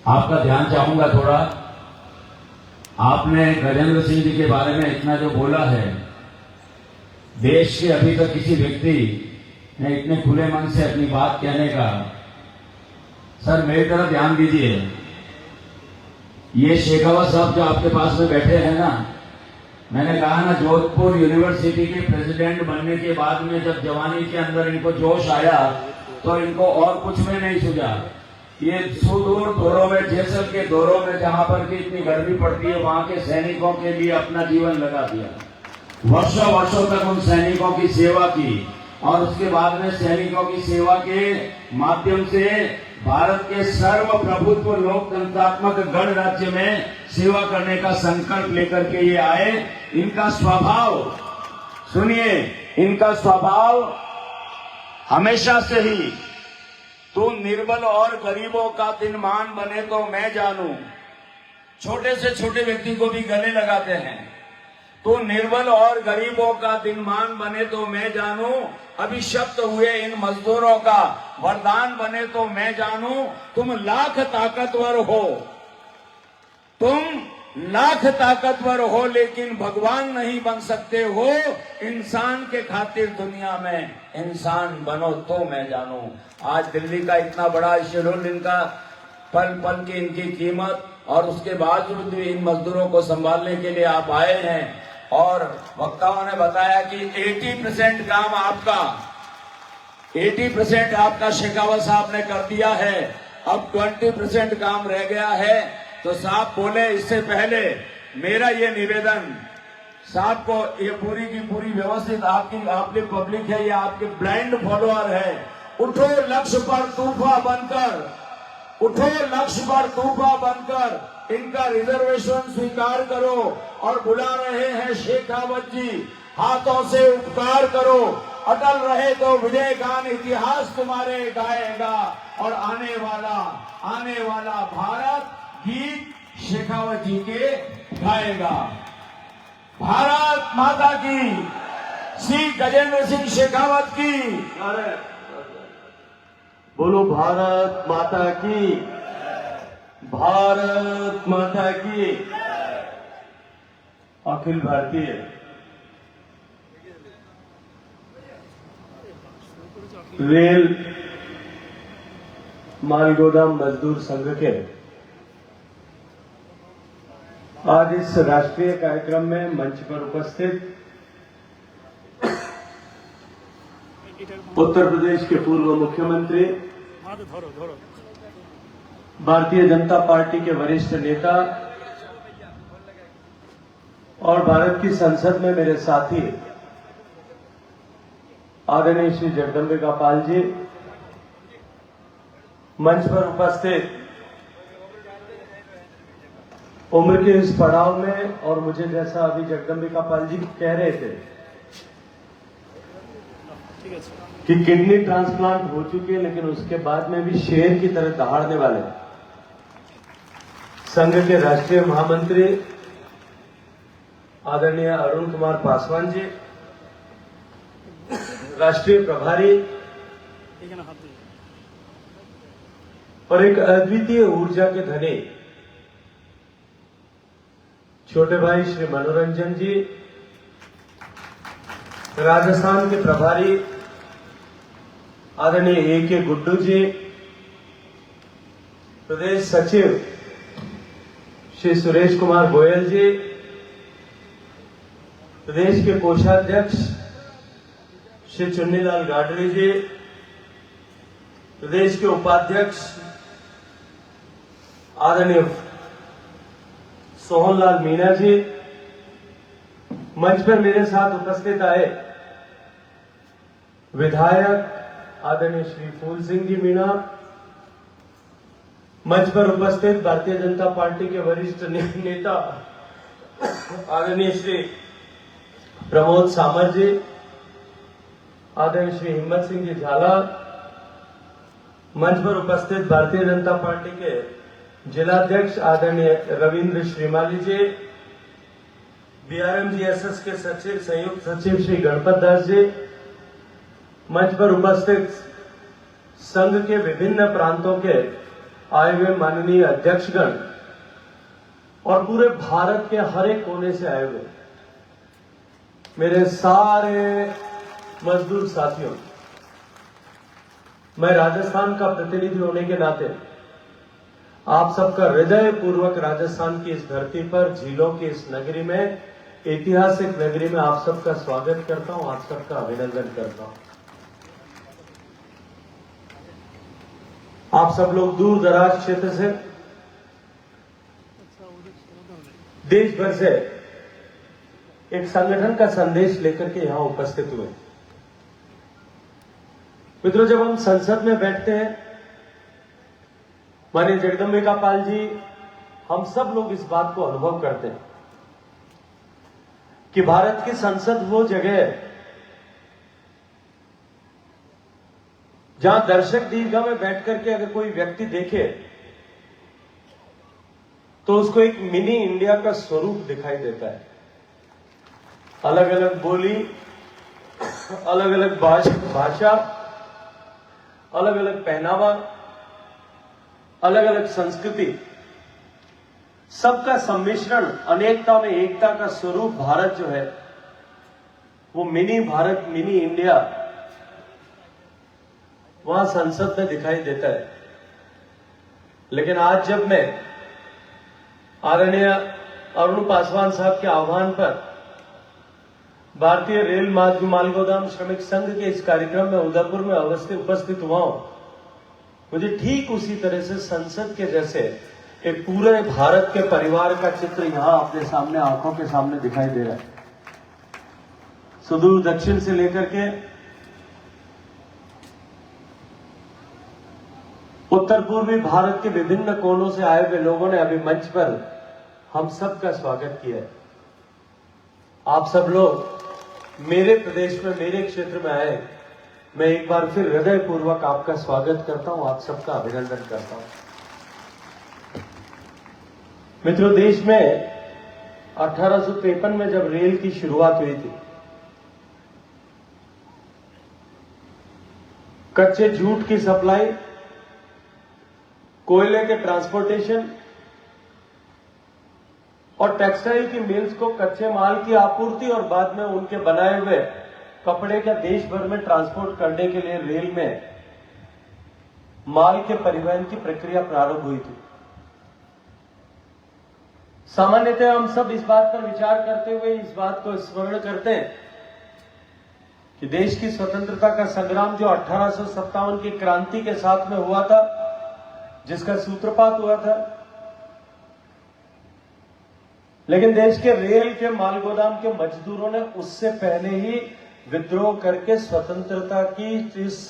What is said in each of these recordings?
आपका ध्यान चाहूंगा थोड़ा। आपने गजेंद्र सिंह जी के बारे में इतना जो बोला है, देश के अभी तक किसी व्यक्ति ने इतने खुले मन से अपनी बात कहने का। सर मेरी तरफ ध्यान दीजिए, ये शेखावत साहब जो आपके पास में बैठे हैं ना, मैंने कहा ना जोधपुर यूनिवर्सिटी के प्रेसिडेंट बनने के बाद में जब जवानी के अंदर इनको जोश आया तो इनको और कुछ में नहीं सूझा। ये सुदूर दौरों में, जैसल के दौरों में जहां पर की इतनी गर्मी पड़ती है, वहां के सैनिकों के लिए अपना जीवन लगा दिया। वर्षों वर्षों तक उन सैनिकों की सेवा की और उसके बाद में सैनिकों की सेवा के माध्यम से भारत के सर्वप्रभुत्व लोकतंत्रात्मक गणराज्य में सेवा करने का संकल्प लेकर के ये आए। इनका स्वभाव सुनिए, इनका स्वभाव हमेशा से ही तू निर्बल और गरीबों का दिनमान बने तो मैं जानूं, छोटे से छोटे व्यक्ति को भी गले लगाते हैं। तो निर्बल और गरीबों का दिनमान बने तो मैं जानूं, अभिशप्त हुए इन मजदूरों का वरदान बने तो मैं जानूं। तुम लाख ताकतवर हो, तुम लाख ताकतवर हो, लेकिन भगवान नहीं बन सकते हो। इंसान के खातिर दुनिया में इंसान बनो तो मैं जानूं। आज दिल्ली का इतना बड़ा शेड्यूल, इनका पल पल की इनकी कीमत, और उसके बावजूद भी इन मजदूरों को संभालने के लिए आप आए हैं। और वक्ताओं ने बताया कि 80% काम आपका, 80% आपका शेखावत साहब ने कर दिया है, अब 20% काम रह गया है। तो साहब बोले इससे पहले मेरा ये निवेदन साहब को, ये पूरी की पूरी व्यवस्थित आपकी पब्लिक है, ये आपके ब्लाइंड फॉलोअर है। उठो लक्ष्य पर तूफा बनकर, उठो लक्ष्य पर तूफा बनकर इनका रिजर्वेशन स्वीकार करो। और बुला रहे हैं शेखावत जी, हाथों से उपकार करो। अटल रहे तो विजय गान इतिहास तुम्हारे गाएगा, और आने वाला भारत गीत शेखावत जी के गाएगा। भारत माता की, श्री गजेंद्र सिंह शेखावत की। बोलो भारत माता की, भारत माता की। अखिल भारतीय रेल मालगोदाम मजदूर संघ के आज इस राष्ट्रीय कार्यक्रम में मंच पर उपस्थित उत्तर प्रदेश के पूर्व मुख्यमंत्री, भारतीय जनता पार्टी के वरिष्ठ नेता और भारत की संसद में मेरे साथी आदरणीय श्री जगदम्बिका पाल जी, मंच पर उपस्थित उम्र के इस पड़ाव में, और मुझे जैसा अभी जगदम्बिका पाल जी कह रहे थे कि किडनी ट्रांसप्लांट हो चुकी है, लेकिन उसके बाद में भी शेर की तरह दहाड़ने वाले संघ के राष्ट्रीय महामंत्री आदरणीय अरुण कुमार पासवान जी, राष्ट्रीय प्रभारी और एक अद्वितीय ऊर्जा के धनी छोटे भाई श्री मनोरंजन जी, राजस्थान के प्रभारी आदरणीय ए.के. गुड्डू जी, प्रदेश सचिव श्री सुरेश कुमार गोयल जी, प्रदेश के कोषाध्यक्ष श्री चुन्नीलाल गाडरे जी, प्रदेश के उपाध्यक्ष आदरणीय सोहनलाल मीणा जी, मंच पर मेरे साथ उपस्थित आए विधायक आदरणीय श्री फूल सिंह जी मीणा, मंच पर उपस्थित भारतीय जनता पार्टी के वरिष्ठ नेता आदरणीय श्री प्रमोद सामर जी, आदरणीय श्री हिम्मत सिंह जी झाला, मंच पर उपस्थित भारतीय जनता पार्टी के जिलाध्यक्ष आदरणीय रविंद्र श्रीमाली जी, बीआरएमजीएसएस के सचिव संयुक्त सचिव श्री गणपत दास जी, मंच पर उपस्थित संघ के विभिन्न प्रांतों के आए हुए माननीय अध्यक्षगण और पूरे भारत के हर एक कोने से आए हुए मेरे सारे मजदूर साथियों, मैं राजस्थान का प्रतिनिधि होने के नाते आप सबका हृदय पूर्वक राजस्थान की इस धरती पर, झीलों की इस नगरी में, ऐतिहासिक नगरी में आप सबका स्वागत करता हूं, आप सबका अभिनंदन करता हूं। आप सब लोग दूर दराज क्षेत्र से, देश भर से एक संगठन का संदेश लेकर के यहां उपस्थित हुए। मित्रों, जब हम संसद में बैठते हैं, माननीय जगदम्बिका पाल जी, हम सब लोग इस बात को अनुभव करते हैं कि भारत की संसद वो जगह है जहां दर्शक दीर्घा में बैठ करके अगर कोई व्यक्ति देखे तो उसको एक मिनी इंडिया का स्वरूप दिखाई देता है। अलग अलग बोली, अलग अलग भाषा, अलग अलग पहनावा, अलग अलग संस्कृति, सबका सम्मिश्रण, अनेकता में एकता का स्वरूप भारत जो है वो मिनी भारत, मिनी इंडिया वहां संसद में दिखाई देता है। लेकिन आज जब मैं आदरणीय अरुण पासवान साहब के आह्वान पर भारतीय रेल मालगोदाम श्रमिक संघ के इस कार्यक्रम में उदयपुर में उपस्थित हुआ हूं, मुझे ठीक उसी तरह से संसद के जैसे एक पूरे भारत के परिवार का चित्र यहां अपने सामने, आंखों के सामने दिखाई दे रहा है। सुदूर दक्षिण से लेकर के उत्तर पूर्वी भारत के विभिन्न कोनों से आए हुए लोगों ने अभी मंच पर हम सब का स्वागत किया है। आप सब लोग मेरे प्रदेश में, मेरे क्षेत्र में आए, मैं एक बार फिर हृदय पूर्वक आपका स्वागत करता हूं, आप सबका अभिनंदन करता हूं। मित्रों, देश में 1853 में जब रेल की शुरुआत हुई थी, कच्चे जूट की सप्लाई, कोयले के ट्रांसपोर्टेशन और टेक्सटाइल की मिल्स को कच्चे माल की आपूर्ति और बाद में उनके बनाए हुए कपड़े का देश भर में ट्रांसपोर्ट करने के लिए रेल में माल के परिवहन की प्रक्रिया प्रारंभ हुई थी। सामान्यतः हम सब इस बात पर विचार करते हुए इस बात को स्मरण करते हैं कि देश की स्वतंत्रता का संग्राम जो 1857 की क्रांति के साथ में हुआ था, जिसका सूत्रपात हुआ था, लेकिन देश के रेल के मालगोदाम के मजदूरों ने उससे पहले ही विद्रोह करके स्वतंत्रता की इस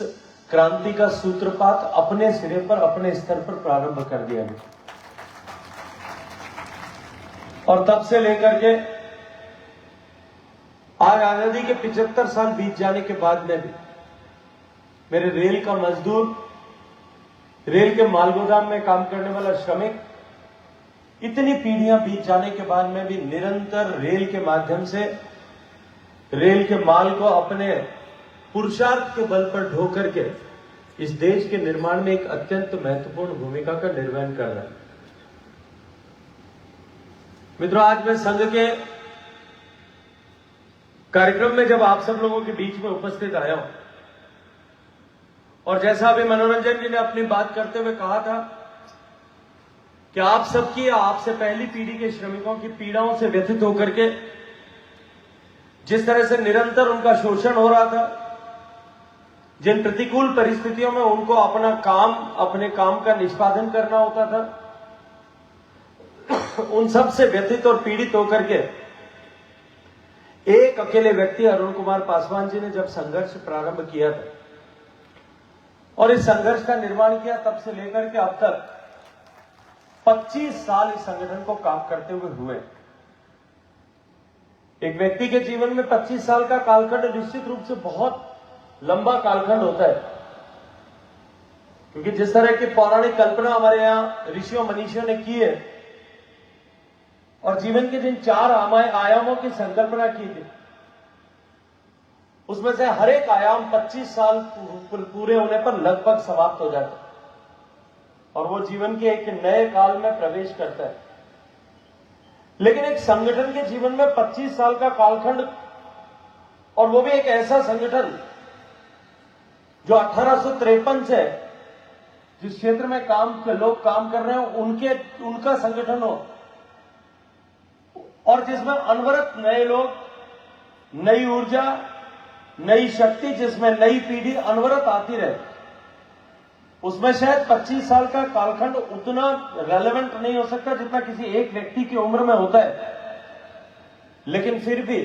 क्रांति का सूत्रपात अपने सिरे पर, अपने स्तर पर प्रारंभ कर दिया है। और तब से लेकर के आज आजादी के 75 साल बीत जाने के बाद में भी मेरे रेल का मजदूर, रेल के मालगोदाम में काम करने वाला श्रमिक, इतनी पीढ़ियां बीत जाने के बाद में भी निरंतर रेल के माध्यम से रेल के माल को अपने पुरुषार्थ के बल पर ढो करके इस देश के निर्माण में एक अत्यंत महत्वपूर्ण भूमिका का निर्वहन कर रहा है। मित्रों, आज मैं संघ के कार्यक्रम में जब आप सब लोगों के बीच में उपस्थित आया हूं, और जैसा अभी मनोरंजन जी ने अपनी बात करते हुए कहा था कि आप सबकी, आपसे पहली पीढ़ी के श्रमिकों की पीड़ाओं से व्यथित होकर के जिस तरह से निरंतर उनका शोषण हो रहा था, जिन प्रतिकूल परिस्थितियों में उनको अपने काम का निष्पादन करना होता था, उन सब से व्यथित और पीड़ित होकर के एक अकेले व्यक्ति अरुण कुमार पासवान जी ने जब संघर्ष प्रारंभ किया था और इस संघर्ष का निर्माण किया, तब से लेकर के अब तक 25 साल इस संगठन को काम करते हुए हुए। एक व्यक्ति के जीवन में 25 साल का कालखंड निश्चित रूप से बहुत लंबा कालखंड होता है, क्योंकि जिस तरह की पौराणिक कल्पना हमारे यहां ऋषियों मनीषियों ने की है और जीवन के जिन 4 आयामों की संकल्पना की थी, उसमें से हर एक आयाम 25 साल पूरे होने पर लगभग समाप्त हो जाता। और वो जीवन के एक नए काल में प्रवेश करता है। लेकिन एक संगठन के जीवन में 25 साल का कालखंड, और वो भी एक ऐसा संगठन जो 1853 से जिस क्षेत्र में लोग काम कर रहे हो उनका संगठन हो, और जिसमें अनवरत नए लोग, नई ऊर्जा, नई शक्ति, जिसमें नई पीढ़ी अनवरत आती रहे, उसमें शायद 25 साल का कालखंड उतना रेलेवेंट नहीं हो सकता जितना किसी एक व्यक्ति की उम्र में होता है। लेकिन फिर भी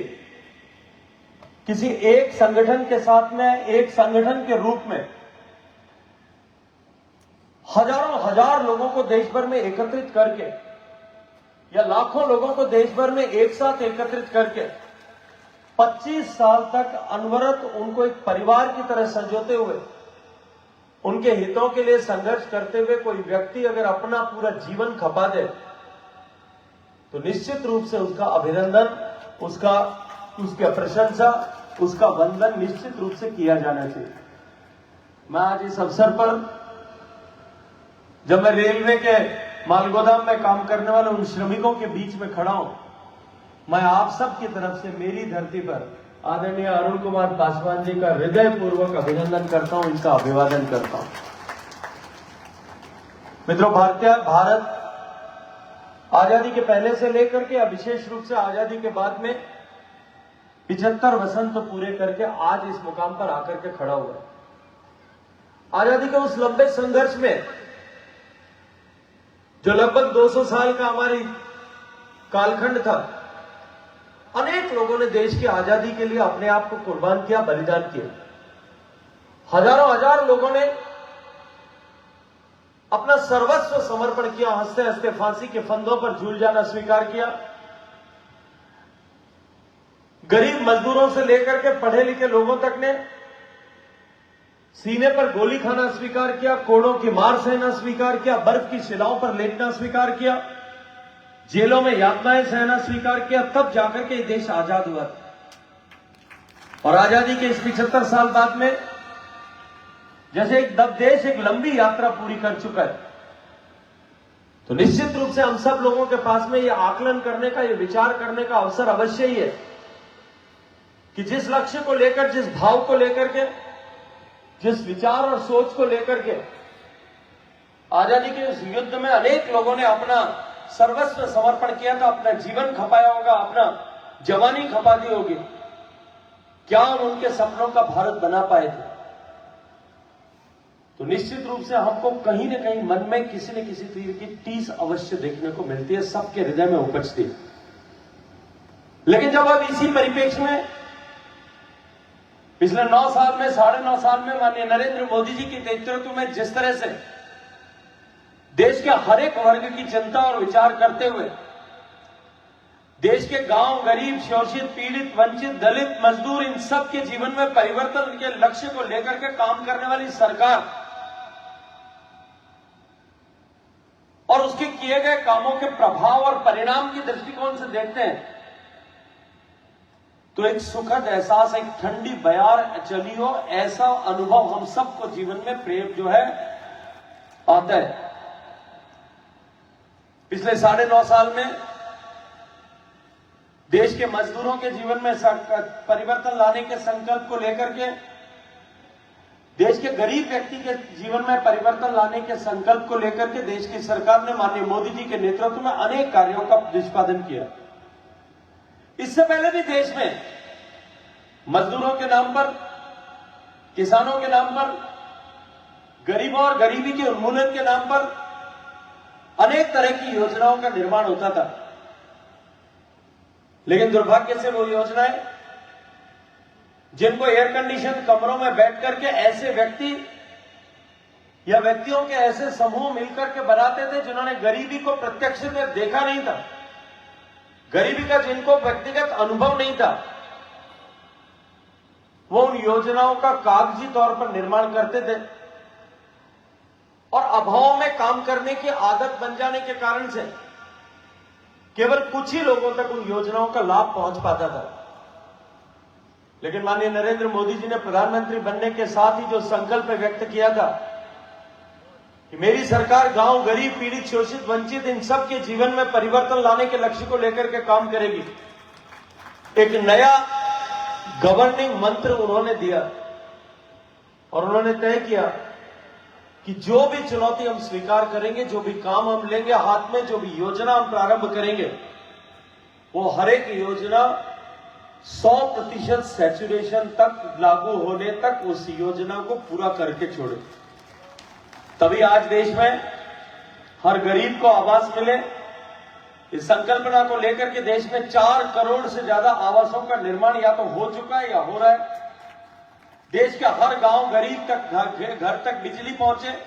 किसी एक संगठन के साथ में, एक संगठन के रूप में हजारों हजार लोगों को देश भर में एकत्रित करके, या लाखों लोगों को देश भर में एक साथ एकत्रित करके 25 साल तक अनवरत उनको एक परिवार की तरह संजोते हुए, उनके हितों के लिए संघर्ष करते हुए कोई व्यक्ति अगर अपना पूरा जीवन खपा दे तो निश्चित रूप से उसका अभिनंदन, उसकी प्रशंसा, उसका वंदन निश्चित रूप से किया जाना चाहिए। मैं आज इस अवसर पर, जब मैं रेलवे के मालगोदाम में काम करने वाले उन श्रमिकों के बीच में खड़ा हूं, मैं आप सब की तरफ से मेरी धरती पर आदरणीय अरुण कुमार पासवान जी का हृदयपूर्वक अभिनंदन करता हूं, इनका अभिवादन करता हूं। मित्रों, भारत आजादी के पहले से लेकर के विशेष रूप से आजादी के बाद में 75 वसंत पूरे करके आज इस मुकाम पर आकर के खड़ा हुआ है। आजादी के उस लंबे संघर्ष में, जो लगभग 200 साल का हमारी कालखंड था, अनेक लोगों ने देश की आजादी के लिए अपने आप को कुर्बान किया, बलिदान किया। हजारों हजार लोगों ने अपना सर्वस्व समर्पण किया, हंसते हंसते फांसी के फंदों पर झूल जाना स्वीकार किया। गरीब मजदूरों से लेकर के पढ़े लिखे लोगों तक ने सीने पर गोली खाना स्वीकार किया, कोड़ों की मार सहना स्वीकार किया, बर्फ की शिलाओं पर लेटना स्वीकार किया, जेलों में यातनाएं सहना स्वीकार किया। तब जाकर के देश आजाद हुआ। और आजादी के इस 75 साल बाद में जैसे देश एक लंबी यात्रा पूरी कर चुका है, तो निश्चित रूप से हम सब लोगों के पास में यह आकलन करने का, यह विचार करने का अवसर अवश्य ही है कि जिस लक्ष्य को लेकर, जिस भाव को लेकर के, जिस विचार और सोच को लेकर के आजादी के इस युद्ध में अनेक लोगों ने अपना सर्वस्व समर्पण किया था, अपना जीवन खपाया होगा, अपना जवानी खपा दी होगी, क्या हम उनके सपनों का भारत बना पाए थे? तो निश्चित रूप से हमको कहीं न कहीं मन में किसी न किसी तीर की टीस अवश्य देखने को मिलती है, सबके हृदय में उपजती है। लेकिन जब अब इसी परिप्रेक्ष्य में पिछले 9 साल में, 9.5 साल में माननीय नरेंद्र मोदी जी के नेतृत्व में जिस तरह से देश के हर एक वर्ग की चिंता और विचार करते हुए देश के गांव, गरीब, शोषित, पीड़ित, वंचित, दलित, मजदूर, इन सब के जीवन में परिवर्तन के लक्ष्य को लेकर के काम करने वाली सरकार और उसके किए गए कामों के प्रभाव और परिणाम के दृष्टिकोण से देखते हैं तो एक सुखद एहसास, एक ठंडी बयार चली हो, ऐसा अनुभव हम सबको जीवन में प्रेम जो है आता है। पिछले 9.5 साल में देश के मजदूरों के जीवन में परिवर्तन लाने के संकल्प को लेकर के, देश के गरीब व्यक्ति के जीवन में परिवर्तन लाने के संकल्प को लेकर के देश की सरकार ने माननीय मोदी जी के नेतृत्व में अनेक कार्यों का निष्पादन किया। इससे पहले भी देश में मजदूरों के नाम पर, किसानों के नाम पर, गरीबों और गरीबी के उन्मूलन के नाम पर अनेक तरह की योजनाओं का निर्माण होता था। लेकिन दुर्भाग्य से वो योजनाएं जिनको एयर कंडीशन कमरों में बैठ करके ऐसे व्यक्ति या व्यक्तियों के ऐसे समूह मिलकर के बनाते थे जिन्होंने गरीबी को प्रत्यक्ष में देखा नहीं था, गरीबी का जिनको व्यक्तिगत अनुभव नहीं था, वो उन योजनाओं का कागजी तौर पर निर्माण करते थे और अभाव में काम करने की आदत बन जाने के कारण से केवल कुछ ही लोगों तक उन योजनाओं का लाभ पहुंच पाता था। लेकिन माननीय नरेंद्र मोदी जी ने प्रधानमंत्री बनने के साथ ही जो संकल्प व्यक्त किया था कि मेरी सरकार गांव, गरीब, पीड़ित, शोषित, वंचित इन सब के जीवन में परिवर्तन लाने के लक्ष्य को लेकर के काम करेगी। एक नया गवर्निंग मंत्र उन्होंने दिया और उन्होंने तय किया कि जो भी चुनौती हम स्वीकार करेंगे, जो भी काम हम लेंगे हाथ में, जो भी योजना हम प्रारंभ करेंगे, वो हर एक योजना 100% सैचुरेशन तक लागू होने तक उस योजना को पूरा करके छोड़े। तभी आज देश में हर गरीब को आवास मिले। इस संकल्पना को लेकर के देश में 4 करोड़ से ज्यादा आवासों का निर्माण या तो हो चुका है या हो रहा है। देश के हर गांव, गरीब तक घर तक बिजली पहुंचे,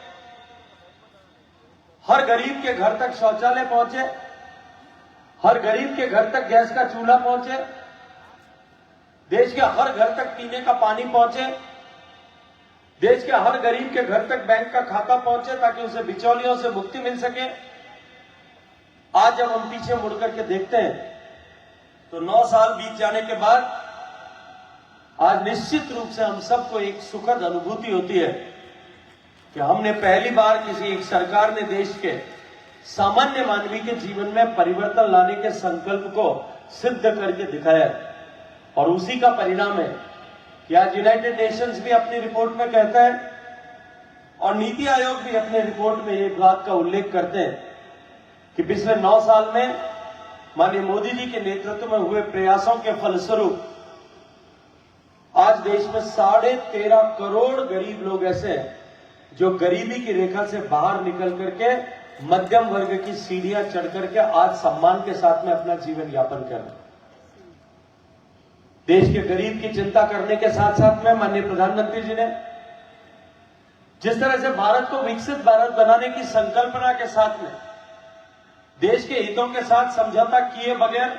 हर गरीब के घर तक शौचालय पहुंचे, हर गरीब के घर तक गैस का चूल्हा पहुंचे, देश के हर घर तक पीने का पानी पहुंचे, देश के हर गरीब के घर तक बैंक का खाता पहुंचे ताकि उसे बिचौलियों से मुक्ति मिल सके। आज जब हम पीछे मुड़ करके देखते हैं तो 9 साल बीत जाने के बाद आज निश्चित रूप से हम सबको एक सुखद अनुभूति होती है कि हमने पहली बार किसी एक सरकार ने देश के सामान्य मानवी के जीवन में परिवर्तन लाने के संकल्प को सिद्ध करके दिखाया। और उसी का परिणाम है कि आज यूनाइटेड नेशंस भी अपनी रिपोर्ट में कहता है और नीति आयोग भी अपने रिपोर्ट में ये बात का उल्लेख करते हैं कि पिछले 9 साल में माननीय मोदी जी के नेतृत्व में हुए प्रयासों के फलस्वरूप आज देश में 13.5 करोड़ गरीब लोग ऐसे हैं जो गरीबी की रेखा से बाहर निकल करके मध्यम वर्ग की सीढ़ियां चढ़ करके आज सम्मान के साथ में अपना जीवन यापन कर रहे हैं। देश के गरीब की चिंता करने के साथ साथ में माननीय प्रधानमंत्री जी ने जिस तरह से भारत को विकसित भारत बनाने की संकल्पना के साथ में देश के हितों के साथ समझौता किए बगैर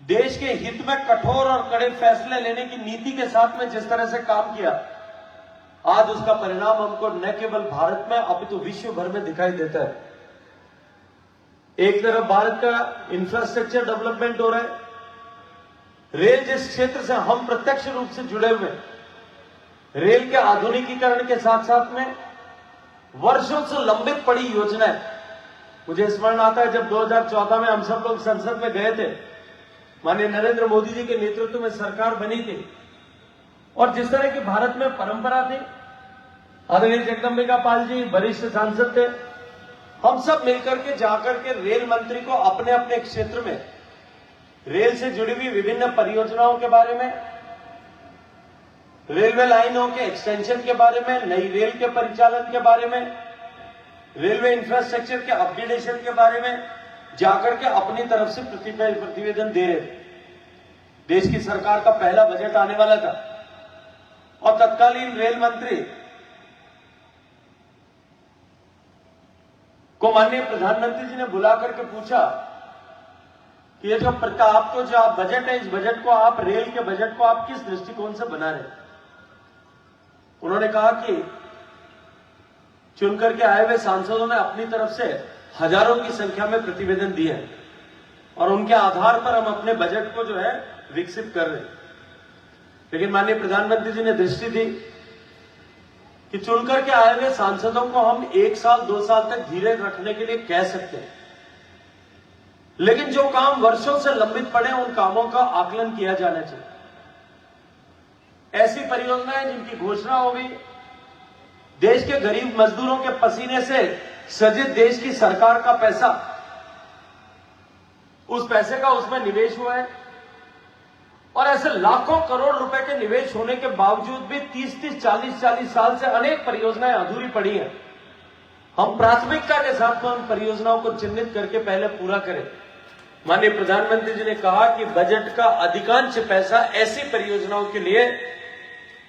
देश के हित में कठोर और कड़े फैसले लेने की नीति के साथ में जिस तरह से काम किया, आज उसका परिणाम हमको न केवल भारत में अपितु विश्व भर में दिखाई देता है। एक तरफ भारत का इंफ्रास्ट्रक्चर डेवलपमेंट हो रहा है, रेल जिस क्षेत्र से हम प्रत्यक्ष रूप से जुड़े हुए, रेल के आधुनिकीकरण के साथ साथ में वर्षों से लंबित पड़ी योजनाएं। मुझे स्मरण आता है जब 2014 में हम सब लोग संसद में गए थे, माननीय नरेंद्र मोदी जी के नेतृत्व में सरकार बनी थी और जिस तरह की भारत में परंपरा थी, आदरणीय जगदम्बिका पाल जी वरिष्ठ सांसद थे, हम सब मिलकर के जाकर के रेल मंत्री को अपने अपने क्षेत्र में रेल से जुड़ी हुई विभिन्न परियोजनाओं के बारे में, रेलवे लाइनों के एक्सटेंशन के बारे में, नई रेल के परिचालन के बारे में, रेलवे इंफ्रास्ट्रक्चर के अपग्रेडेशन के बारे में जाकर के अपनी तरफ से प्रतिवेदन दे रहे थे। देश की सरकार का पहला बजट आने वाला था और तत्कालीन रेल मंत्री को माननीय प्रधानमंत्री जी ने बुला करके पूछा कि ये जो आपको जो आप बजट है, इस बजट को आप रेल के बजट को आप किस दृष्टिकोण से बना रहे? उन्होंने कहा कि चुनकर के आए हुए सांसदों ने अपनी तरफ से हजारों की संख्या में प्रतिवेदन दिए हैं और उनके आधार पर हम अपने बजट को जो है विकसित कर रहे हैं। लेकिन माननीय प्रधानमंत्री जी ने दृष्टि दी कि चुनकर के आए हुए सांसदों को हम 1 साल 2 साल तक धीरे रखने के लिए कह सकते हैं, लेकिन जो काम वर्षों से लंबित पड़े उन कामों का आकलन किया जाना चाहिए। ऐसी परियोजनाएं जिनकी घोषणा हो गई, देश के गरीब मजदूरों के पसीने से सजित देश की सरकार का पैसा, उस पैसे का उसमें निवेश हुआ है और ऐसे लाखों करोड़ रुपए के निवेश होने के बावजूद भी 30-30, 40-40 साल से अनेक परियोजनाएं अधूरी पड़ी हैं। हम प्राथमिकता के साथ में उन परियोजनाओं को चिन्हित करके पहले पूरा करें। माननीय प्रधानमंत्री जी ने कहा कि बजट का अधिकांश पैसा ऐसी परियोजनाओं के लिए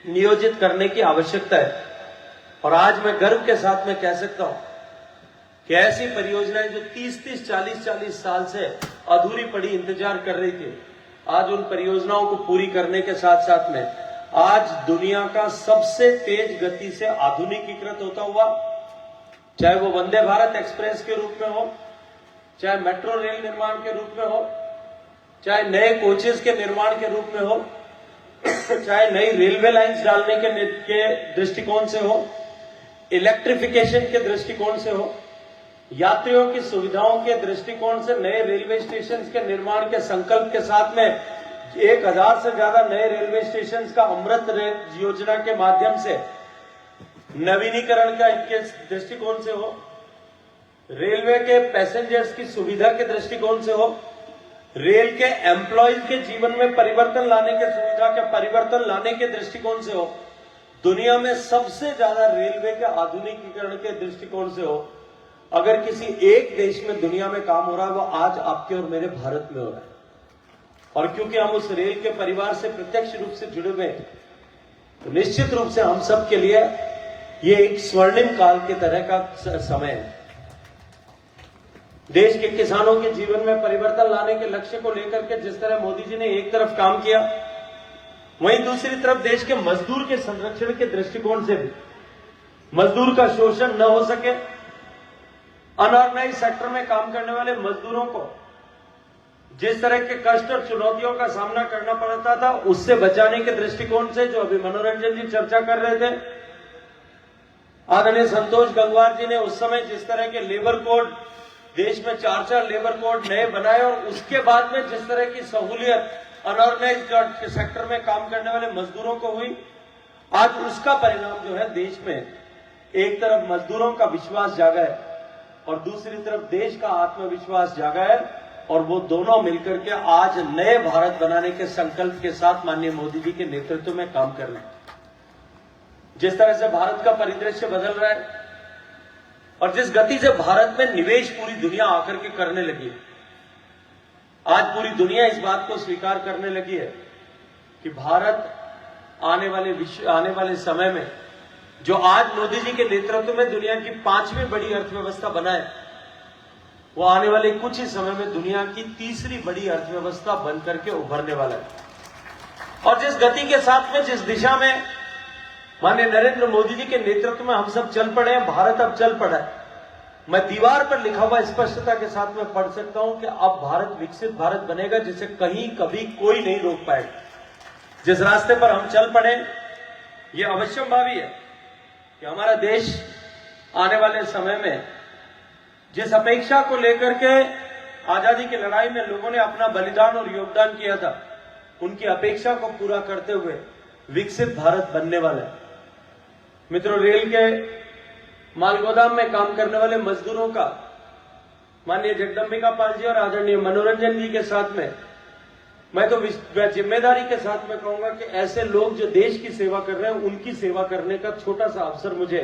नियोजित करने की आवश्यकता है और आज मैं गर्व के साथ में कह सकता हूं कि ऐसी परियोजनाएं जो 30-30, 40-40 साल से अधूरी पड़ी इंतजार कर रही थी, आज उन परियोजनाओं को पूरी करने के साथ साथ में आज दुनिया का सबसे तेज गति से आधुनिकीकृत होता हुआ, चाहे वो वंदे भारत एक्सप्रेस के रूप में हो, चाहे मेट्रो रेल निर्माण के रूप में हो, चाहे नए कोचेस के निर्माण के रूप में हो, चाहे नई रेलवे लाइंस डालने के दृष्टिकोण से हो, इलेक्ट्रिफिकेशन के दृष्टिकोण से हो, यात्रियों की सुविधाओं के दृष्टिकोण से नए रेलवे स्टेशन के निर्माण के संकल्प के साथ में 1000 से ज्यादा नए रेलवे स्टेशन का अमृत योजना के माध्यम से नवीनीकरण का इनके दृष्टिकोण से हो, रेलवे के पैसेंजर्स की सुविधा के दृष्टिकोण से हो, रेल के एम्प्लॉयज के जीवन में परिवर्तन लाने के सुविधा के परिवर्तन लाने के दृष्टिकोण से हो, दुनिया में सबसे ज्यादा रेलवे के आधुनिकीकरण के दृष्टिकोण से हो, अगर किसी एक देश में दुनिया में काम हो रहा है वो आज आपके और मेरे भारत में हो रहा है। और क्योंकि हम उस रेल के परिवार से प्रत्यक्ष रूप से जुड़े हुए हैं, तो निश्चित रूप से हम सब के लिए ये एक स्वर्णिम काल की तरह का समय है। देश के किसानों के जीवन में परिवर्तन लाने के लक्ष्य को लेकर के जिस तरह मोदी जी ने एक तरफ काम किया, वहीं दूसरी तरफ देश के मजदूर के संरक्षण के दृष्टिकोण से भी मजदूर का शोषण न हो सके, अनऑर्गेनाइज सेक्टर में काम करने वाले मजदूरों को जिस तरह के कष्ट और चुनौतियों का सामना करना पड़ता था उससे बचाने के दृष्टिकोण से, जो अभी मनोरंजन जी चर्चा कर रहे थे, आदरणीय संतोष गंगवार जी ने उस समय जिस तरह के लेबर कोड, देश में 4 लेबर कोड नए बनाए और उसके बाद में जिस तरह की सहूलियत अनऑर्गेनाइज्ड सेक्टर में काम करने वाले मजदूरों को हुई, आज उसका परिणाम जो है देश में एक तरफ मजदूरों का विश्वास जागा है और दूसरी तरफ देश का आत्मविश्वास जागा है, और वो दोनों मिलकर के आज नए भारत बनाने के संकल्प के साथ माननीय मोदी जी के नेतृत्व में काम कर रहे हैं। जिस तरह से भारत का परिदृश्य बदल रहा है और जिस गति से भारत में निवेश पूरी दुनिया आकर के करने लगी है, आज पूरी दुनिया इस बात को स्वीकार करने लगी है कि भारत आने वाले समय में, जो आज मोदी जी के नेतृत्व में दुनिया की 5वीं बड़ी अर्थव्यवस्था बना है, वो आने वाले कुछ ही समय में दुनिया की 3री बड़ी अर्थव्यवस्था बन करके उभरने वाला है। और जिस गति के साथ में, जिस दिशा में माननीय नरेंद्र मोदी जी के नेतृत्व में हम सब चल पड़े हैं, भारत अब चल पड़ा है। मैं दीवार पर लिखा हुआ स्पष्टता के साथ में पढ़ सकता हूं कि अब भारत विकसित भारत बनेगा, जिसे कहीं कभी कोई नहीं रोक पाएगा। जिस रास्ते पर हम चल पड़े, ये अवश्यंभावी है कि हमारा देश आने वाले समय में जिस अपेक्षा को लेकर के आजादी की लड़ाई में लोगों ने अपना बलिदान और योगदान किया था, उनकी अपेक्षा को पूरा करते हुए विकसित भारत बनने वाला है। मित्रों, रेल के मालगोदाम में काम करने वाले मजदूरों का माननीय जगदंबिका पाल जी और आदरणीय मनोरंजन जी के साथ में मैं तो जिम्मेदारी के साथ में कहूंगा कि ऐसे लोग जो देश की सेवा कर रहे हैं, उनकी सेवा करने का छोटा सा अवसर मुझे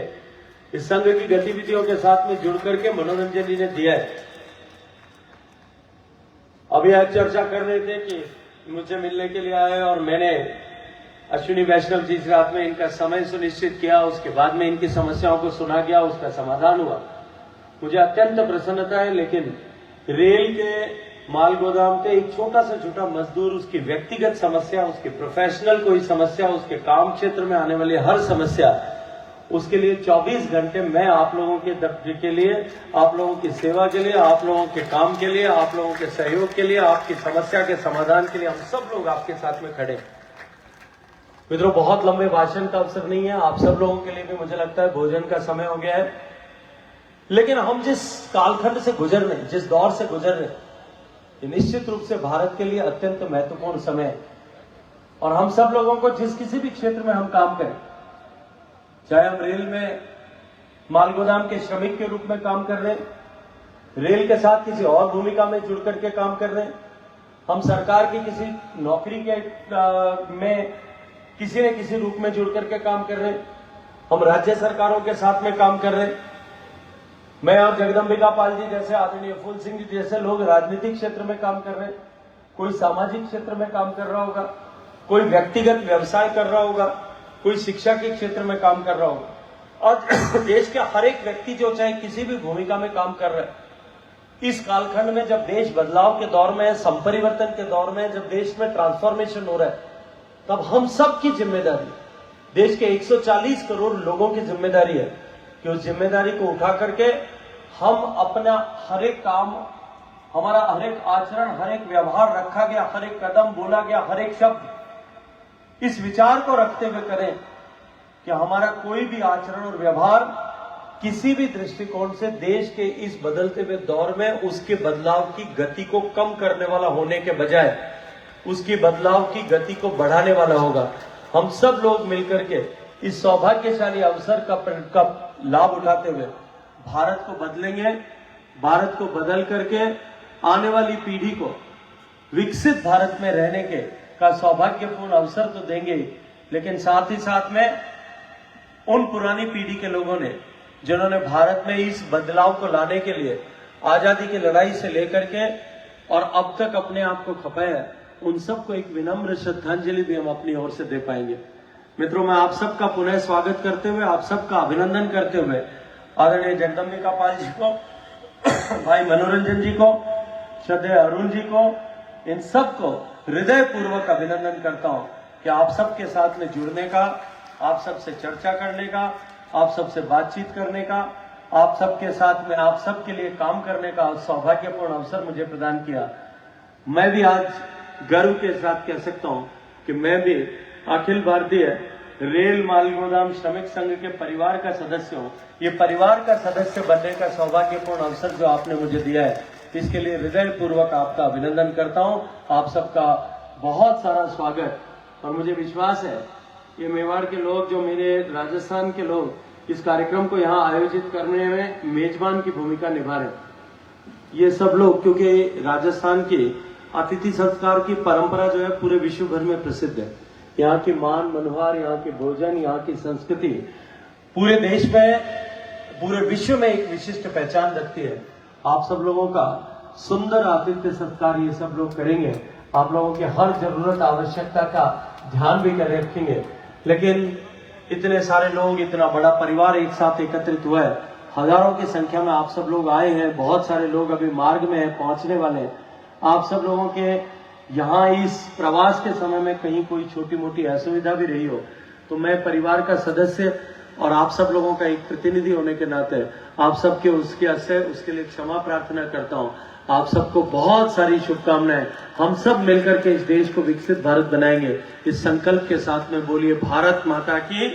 इस संघ की गतिविधियों के साथ में जुड़ करके मनोरंजन जी ने दिया है। अभी आज चर्चा कर रहे थे कि मुझे मिलने के लिए आए और मैंने अश्विनी वैष्णव जी से रात में इनका समय सुनिश्चित किया, उसके बाद में इनकी समस्याओं को सुना गया, उसका समाधान हुआ। मुझे अत्यंत प्रसन्नता है। लेकिन रेल के माल गोदाम के एक छोटा मजदूर, उसकी व्यक्तिगत समस्या, उसकी प्रोफेशनल कोई समस्या, उसके काम क्षेत्र में आने वाली हर समस्या, उसके लिए 24 घंटे मैं आप लोगों के लिए, आप लोगों की सेवा के लिए, आप लोगों के काम के लिए, आप लोगों के सहयोग के लिए, आपकी समस्या के समाधान के लिए हम सब लोग आपके साथ में खड़े। मित्रों, बहुत लंबे भाषण का अवसर नहीं है, आप सब लोगों के लिए भी मुझे लगता है भोजन का समय हो गया है। लेकिन हम जिस कालखंड से गुजर रहे हैं, जिस दौर से गुजर रहे हैं, ये निश्चित रूप से भारत के लिए अत्यंत महत्वपूर्ण समय है। और हम सब लोगों को जिस किसी भी क्षेत्र में हम काम करें, चाहे हम रेल में मालगोदाम के श्रमिक के रूप में काम कर रहे हैं, रेल के साथ किसी और भूमिका में जुड़ करके काम कर रहे हैं, हम सरकार की किसी नौकरी के में किसी न किसी रूप में जुड़ करके काम कर रहे हैं, हम राज्य सरकारों के साथ में काम कर रहे हैं। मैं और जगदंबिका पाल जी जैसे, आदरणीय फूल सिंह जी जैसे लोग राजनीतिक क्षेत्र में काम कर रहे हैं, कोई सामाजिक क्षेत्र में काम कर रहा होगा, कोई व्यक्तिगत व्यवसाय कर रहा होगा, कोई शिक्षा के क्षेत्र में काम कर रहा होगा। और देश के हर एक व्यक्ति जो चाहे किसी भी भूमिका में काम कर रहा है, इस कालखंड में जब देश बदलाव के दौर में है, संपरिवर्तन के दौर में है, जब देश में ट्रांसफॉर्मेशन हो रहा है, तब हम सब की जिम्मेदारी, देश के 140 करोड़ लोगों की जिम्मेदारी है कि उस जिम्मेदारी को उठा करके हम अपना हर एक काम, हमारा हर एक आचरण, हर एक व्यवहार रखा गया, हर एक कदम बोला गया, हर एक शब्द, इस विचार को रखते हुए करें कि हमारा कोई भी आचरण और व्यवहार किसी भी दृष्टिकोण से देश के इस बदलते हुए दौर में उसके बदलाव की गति को कम करने वाला होने के बजाय उसकी बदलाव की गति को बढ़ाने वाला होगा। हम सब लोग मिलकर के इस सौभाग्यशाली अवसर का लाभ उठाते हुए भारत को बदलेंगे। भारत को बदल करके आने वाली पीढ़ी को विकसित भारत में रहने का सौभाग्यपूर्ण अवसर तो देंगे, लेकिन साथ ही साथ में उन पुरानी पीढ़ी के लोगों ने जिन्होंने भारत में इस बदलाव को लाने के लिए आजादी की लड़ाई से लेकर के और अब तक अपने आप को खपाया, उन सबको एक विनम्र श्रद्धांजलि भी हम अपनी ओर से दे पाएंगे। मित्रों, मैं आप सबका पुनः स्वागत करते हुए, आप सबका अभिनंदन करते हुए आदरणीय जगदम्बिका पाल जी को, भाई मनोरंजन जी को, श्रद्धेय अरुण जी को, इन सबको हृदय पूर्वक अभिनंदन करता हूं कि आप सबके साथ में जुड़ने का, आप सबसे चर्चा करने का, आप सबसे बातचीत करने का, आप सबके साथ में आप सबके लिए काम करने का सौभाग्यपूर्ण अवसर मुझे प्रदान किया। मैं भी आज गर्व के साथ कह सकता हूं कि मैं भी अखिल भारतीय रेल माल गोदाम श्रमिक संघ के परिवार का सदस्य हूं। ये परिवार का सदस्य बनने का सौभाग्यपूर्ण अवसर जो आपने मुझे दिया है, इसके लिए हृदय पूर्वक आपका अभिनंदन करता हूं। आप सबका बहुत सारा स्वागत। और मुझे विश्वास है ये मेवाड़ के लोग, जो मेरे राजस्थान के लोग इस कार्यक्रम को यहाँ आयोजित करने में मेजबान की भूमिका निभा रहे, ये सब लोग, क्योंकि राजस्थान की अतिथि संस्कार की परंपरा जो है पूरे विश्व भर में प्रसिद्ध है। यहाँ की मान मनोहार, यहाँ के भोजन, यहाँ की संस्कृति पूरे देश में, पूरे विश्व में एक विशिष्ट पहचान रखती है। आप सब लोगों का सुंदर आतिथ्य सत्कार ये सब लोग करेंगे, आप लोगों की हर जरूरत आवश्यकता का ध्यान भी कर रखेंगे। लेकिन इतने सारे लोग, इतना बड़ा परिवार एक साथ एकत्रित हुआ है, हजारों की संख्या में आप सब लोग आए हैं, बहुत सारे लोग अभी मार्ग में हैं, पहुंचने वाले हैं। आप सब लोगों के यहाँ इस प्रवास के समय में कहीं कोई छोटी मोटी असुविधा भी रही हो, तो मैं परिवार का सदस्य और आप सब लोगों का एक प्रतिनिधि होने के नाते आप सबके उसके लिए क्षमा प्रार्थना करता हूँ। आप सबको बहुत सारी शुभकामनाएं। हम सब मिलकर के इस देश को विकसित भारत बनाएंगे, इस संकल्प के साथ में बोलिए भारत माता की।